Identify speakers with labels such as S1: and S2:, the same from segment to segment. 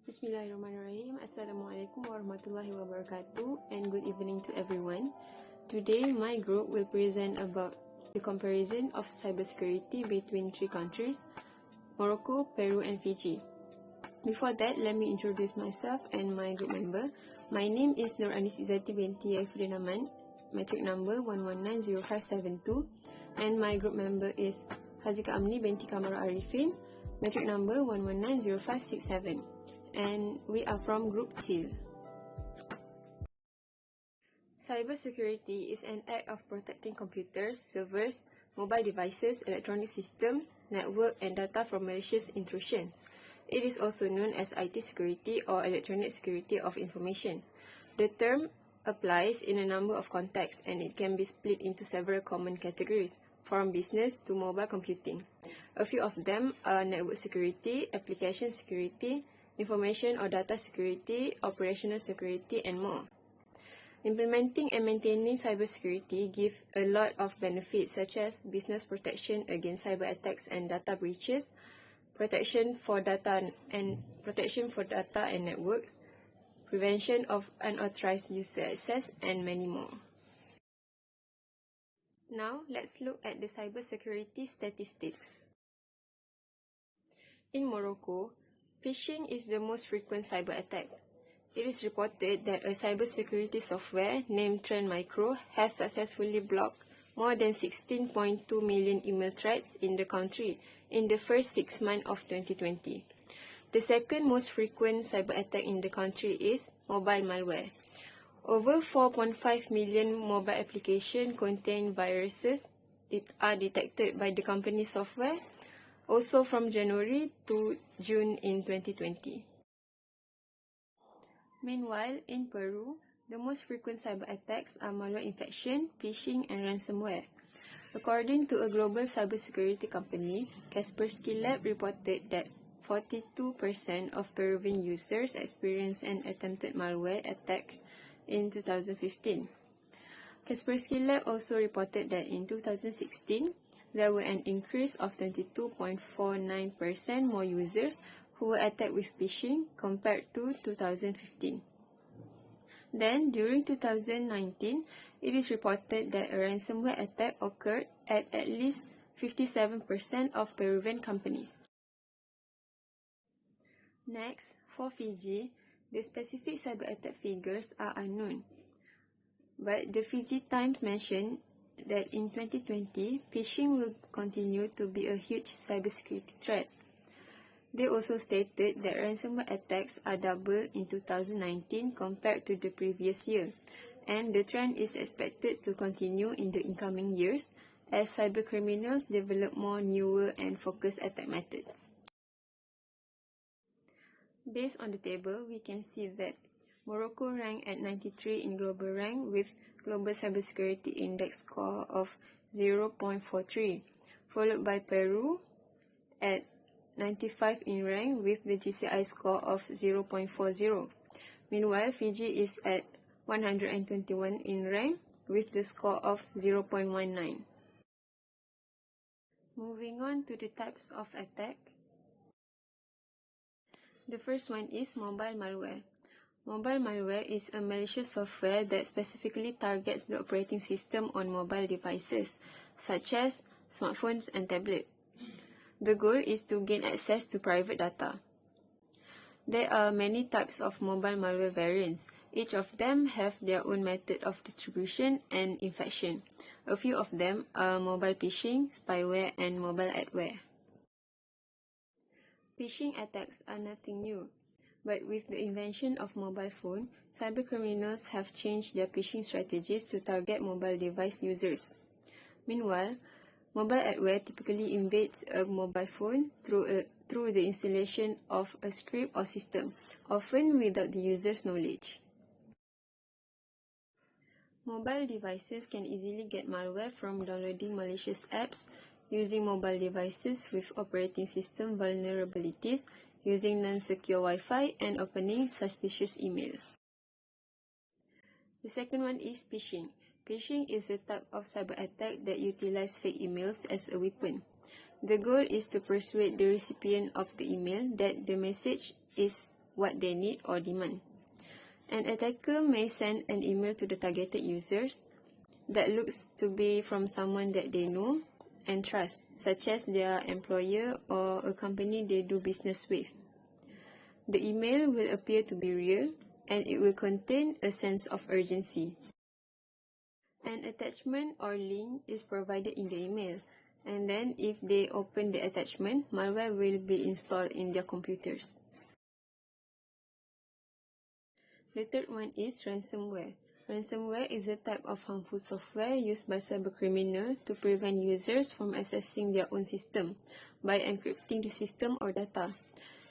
S1: Bismillahirrahmanirrahim. Assalamualaikum warahmatullahi wabarakatuh and good evening to everyone. Today, my group will present about the comparison of cybersecurity between three countries, Morocco, Peru and Fiji. Before that, let me introduce myself and my group member. My name is Izzati Binti Yahifuddinaman, metric number 1190572, and my group member is Hazeeqah Amny Binti Kamarul Aryffin, metric number 1190567. And we are from Group Teal. Cybersecurity is an act of protecting computers, servers, mobile devices, electronic systems, network, and data from malicious intrusions. It is also known as IT security or electronic security of information. The term applies in a number of contexts and it can be split into several common categories, from business to mobile computing. A few of them are network security, application security, information or data security, operational security, and more. Implementing and maintaining cybersecurity give a lot of benefits such as business protection against cyber attacks and data breaches, protection for data and networks, prevention of unauthorized user access, and many more. Now, let's look at the cybersecurity statistics. In Morocco, phishing is the most frequent cyber attack. It is reported that a cybersecurity software named Trend Micro has successfully blocked more than 16.2 million email threats in the country in the first 6 months of 2020. The second most frequent cyber attack in the country is mobile malware. Over 4.5 million mobile applications contain viruses that are detected by the company's software, also from January to June in 2020. Meanwhile, in Peru, the most frequent cyber attacks are malware infection, phishing, and ransomware. According to a global cybersecurity company, Kaspersky Lab reported that 42% of Peruvian users experienced an attempted malware attack in 2015. Kaspersky Lab also reported that in 2016, there were an increase of 22.49% more users who were attacked with phishing compared to 2015. Then, during 2019, it is reported that a ransomware attack occurred at least 57% of Peruvian companies. Next, for Fiji, the specific cyber attack figures are unknown. But the Fiji Times mentioned that in 2020, phishing will continue to be a huge cybersecurity threat. They also stated that ransomware attacks are double in 2019 compared to the previous year, and the trend is expected to continue in the incoming years as cybercriminals develop more newer and focused attack methods. Based on the table, we can see that Morocco ranked at 93 in global rank with Global Cybersecurity Index score of 0.43, followed by Peru at 95 in rank with the GCI score of 0.40. Meanwhile, Fiji is at 121 in rank with the score of 0.19. Moving on to the types of attack. The first one is mobile malware. Mobile malware is a malicious software that specifically targets the operating system on mobile devices, such as smartphones and tablets. The goal is to gain access to private data. There are many types of mobile malware variants. Each of them have their own method of distribution and infection. A few of them are mobile phishing, spyware, and mobile adware. Phishing attacks are nothing new, but with the invention of mobile phone, cybercriminals have changed their phishing strategies to target mobile device users. Meanwhile, mobile adware typically invades a mobile phone through the installation of a script or system, often without the user's knowledge. Mobile devices can easily get malware from downloading malicious apps, using mobile devices with operating system vulnerabilities, using non-secure Wi-Fi, and opening suspicious email. The second one is phishing. Phishing is a type of cyber attack that utilizes fake emails as a weapon. The goal is to persuade the recipient of the email that the message is what they need or demand. An attacker may send an email to the targeted users that looks to be from someone that they know and trust, such as their employer or a company they do business with. The email will appear to be real, and it will contain a sense of urgency. An attachment or link is provided in the email, and then if they open the attachment, malware will be installed in their computers. The third one is ransomware. Ransomware is a type of harmful software used by cybercriminals to prevent users from accessing their own system by encrypting the system or data.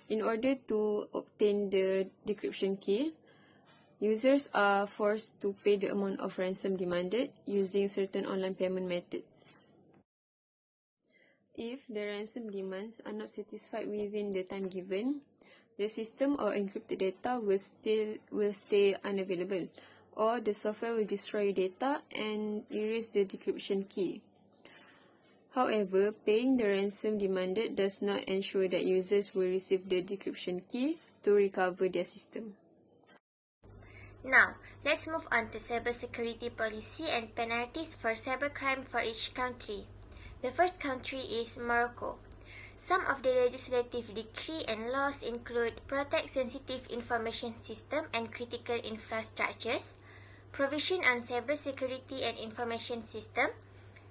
S1: In order to obtain the decryption key, users are forced to pay the amount of ransom demanded using certain online payment methods. If the ransom demands are not satisfied within the time given, the system or encrypted data will stay unavailable, or the software will destroy data and erase the decryption key. However, paying the ransom demanded does not ensure that users will receive the decryption key to recover their system.
S2: Now, let's move on to cybersecurity policy and penalties for cybercrime for each country. The first country is Morocco. Some of the legislative decree and laws include protect sensitive information system and critical infrastructures, provision on cybersecurity and information system,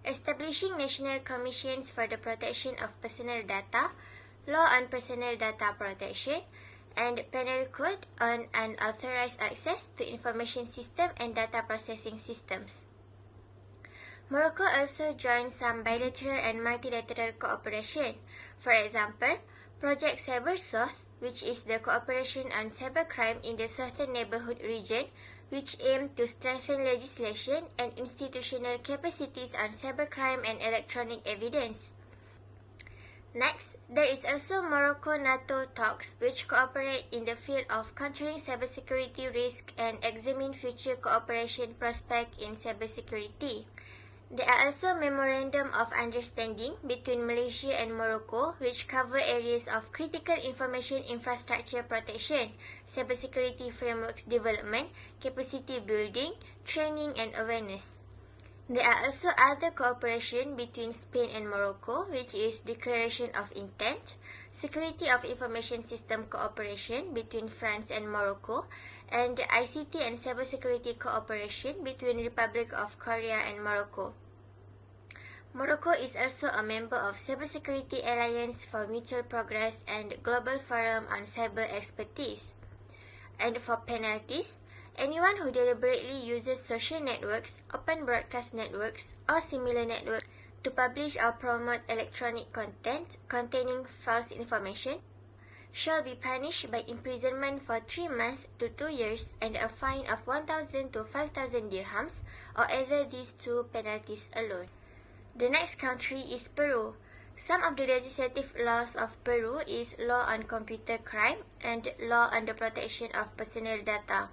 S2: establishing national commissions for the protection of personal data, law on personal data protection, and penal code on unauthorized access to information system and data processing systems. Morocco also joined some bilateral and multilateral cooperation. For example, Project CyberSouth, which is the cooperation on cybercrime in the Southern Neighborhood region, which aimed to strengthen legislation and institutional capacities on cybercrime and electronic evidence. Next, there is also Morocco-NATO talks, which cooperate in the field of countering cybersecurity risk and examine future cooperation prospects in cybersecurity. There are also Memorandum of Understanding between Malaysia and Morocco, which cover areas of critical information infrastructure protection, cybersecurity frameworks development, capacity building, training and awareness. There are also other cooperation between Spain and Morocco, which is Declaration of Intent, Security of Information System Cooperation between France and Morocco, and ICT and Cybersecurity Cooperation between Republic of Korea and Morocco. Morocco is also a member of Cybersecurity Alliance for Mutual Progress and Global Forum on Cyber Expertise. And for penalties, anyone who deliberately uses social networks, open broadcast networks, or similar networks to publish or promote electronic content containing false information shall be punished by imprisonment for 3 months to 2 years and a fine of 1,000 to 5,000 dirhams, or either these two penalties alone. The next country is Peru. Some of the legislative laws of Peru is Law on Computer Crime and Law on the Protection of Personal Data.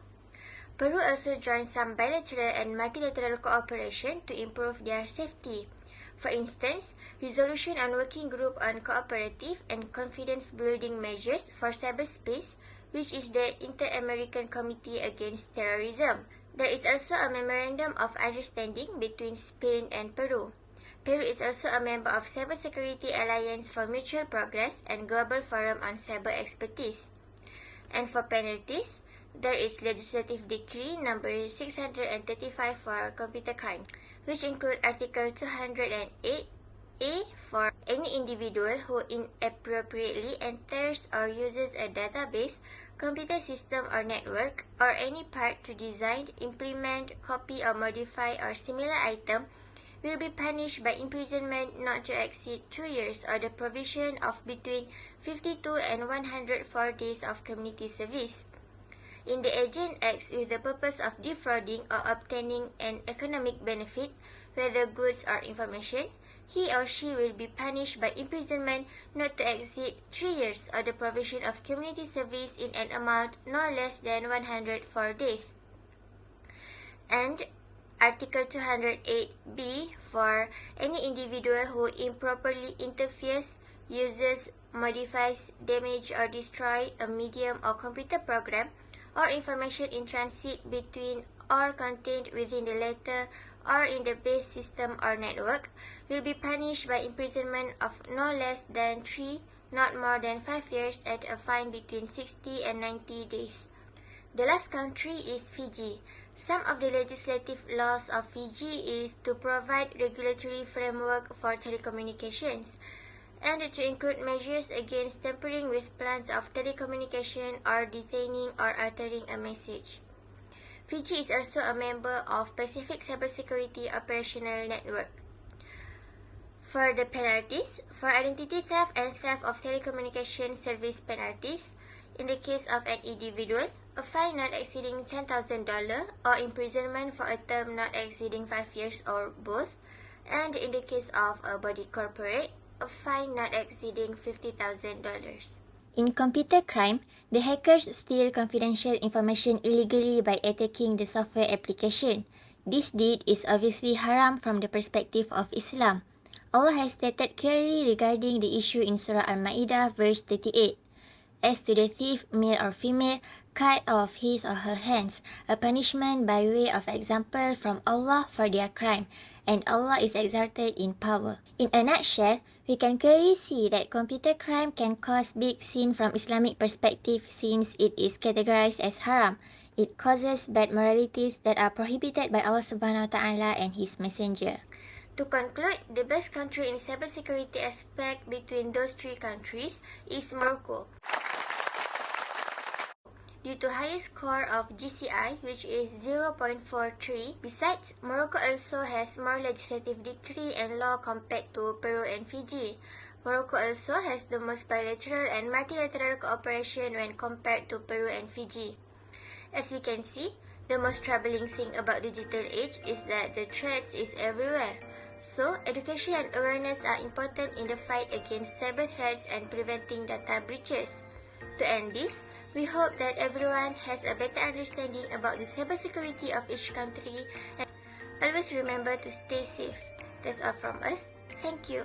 S2: Peru also joined some bilateral and multilateral cooperation to improve their safety. For instance, resolution on working group on cooperative and confidence-building measures for cyberspace, which is the Inter-American Committee Against Terrorism. There is also a Memorandum of Understanding between Spain and Peru. Peru is also a member of Cybersecurity Alliance for Mutual Progress and Global Forum on Cyber Expertise. And for penalties, there is Legislative Decree number 635 for computer crime, which include Article 208A for any individual who inappropriately enters or uses a database, computer system or network, or any part to design, implement, copy or modify or similar item will be punished by imprisonment not to exceed 2 years or the provision of between 52 and 104 days of community service. In the agent acts with the purpose of defrauding or obtaining an economic benefit, whether goods or information, he or she will be punished by imprisonment not to exceed 3 years or the provision of community service in an amount no less than 104 days. And Article 208B for any individual who improperly interferes, uses, modifies, damage or destroy a medium or computer program or information in transit between or contained within the latter or in the base system or network will be punished by imprisonment of no less than 3, not more than 5 years, and a fine between 60 and 90 days. The last country is Fiji. Some of the legislative laws of Fiji is to provide regulatory framework for telecommunications and to include measures against tampering with plans of telecommunication or detaining or altering a message. Fiji is also a member of Pacific Cybersecurity Operational Network. For the penalties, for identity theft and theft of telecommunication service penalties, in the case of an individual, a fine not exceeding $10,000 or imprisonment for a term not exceeding 5 years or both, and in the case of a body corporate, a fine not exceeding $50,000.
S3: In computer crime, the hackers steal confidential information illegally by attacking the software application. This deed is obviously haram from the perspective of Islam. Allah has stated clearly regarding the issue in Surah Al-Ma'idah verse 38. As to the thief, male or female, cut off his or her hands, a punishment by way of example from Allah for their crime, and Allah is exalted in power. In a nutshell, we can clearly see that computer crime can cause big sin from Islamic perspective since it is categorized as haram. It causes bad moralities that are prohibited by Allah Subhanahu Wa Ta'ala and His Messenger.
S2: To conclude, the best country in cybersecurity aspect between those three countries is Morocco, due to highest score of GCI, which is 0.43. Besides, Morocco also has more legislative decree and law compared to Peru and Fiji. Morocco also has the most bilateral and multilateral cooperation when compared to Peru and Fiji. As we can see, the most troubling thing about digital age is that the threats is everywhere. So, education and awareness are important in the fight against cyber threats and preventing data breaches. To end this, we hope that everyone has a better understanding about the cybersecurity of each country and always remember to stay safe. That's all from us. Thank you.